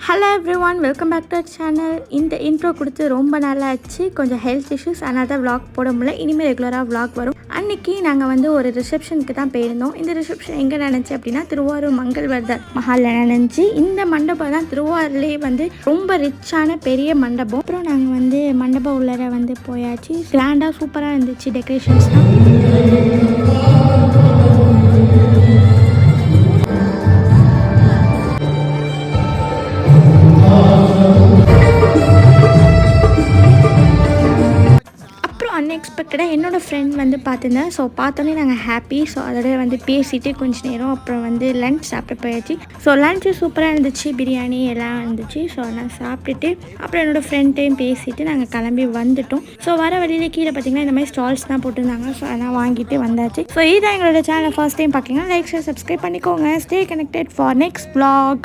Hello everyone, welcome back to channel. இந்த intro கொடுத்து ரொம்ப நாள் ஆச்சு. கொஞ்சம் ஹெல்த் இஷ்யூஸ், அதனால தான் விளாக் போட முடியல. இனிமேல் ரெகுலராக விளாக் வரும். அன்றைக்கி நாங்கள் வந்து ஒரு ரிசப்ஷனுக்கு தான் போயிருந்தோம். இந்த ரிசப்ஷன் எங்கே நடந்துச்சு அப்படின்னா திருவாரூர் மங்கள்வர்தர் மஹாலில் நடந்துச்சு. இந்த மண்டபம் தான் திருவாரூர்லேயே வந்து ரொம்ப ரிச்சான பெரிய மண்டபம். அப்புறம் நாங்கள் வந்து மண்டபம் உள்ளர வந்து போயாச்சு. கிராண்டாக சூப்பராக இருந்துச்சு டெக்கரேஷன்ஸ்லாம். அன்எக்ஸ்பெக்டடாக என்னோடய ஃப்ரெண்ட் வந்து பார்த்துருந்தேன். ஸோ பார்த்தோன்னே நாங்கள் ஹாப்பி. ஸோ அதோட வந்து பேசிவிட்டு கொஞ்சம் நேரம் அப்புறம் வந்து லன்ச் சாப்பிட்டு போயாச்சு. ஸோ லன்ச்சு சூப்பராக இருந்துச்சு, பிரியாணி எல்லாம் இருந்துச்சு. ஸோ அதெல்லாம் சாப்பிட்டுட்டு அப்புறம் என்னோடய ஃப்ரெண்ட்டையும் பேசிவிட்டு நாங்கள் கிளம்பி வந்துட்டோம். ஸோ வர வழியில் கீழே பார்த்திங்கன்னா இந்த மாதிரி ஸ்டால்ஸ் தான் போட்டிருந்தாங்க. ஸோ அதெல்லாம் வாங்கிட்டு வந்தாச்சு. ஸோ இதுதான் எங்களோட சேனலை ஃபர்ஸ்ட் டைம் பார்க்கிங்கன்னா லைக் ஷேர் சப்ஸ்கிரைப் பண்ணிக்கோங்க. Stay connected for next vlog.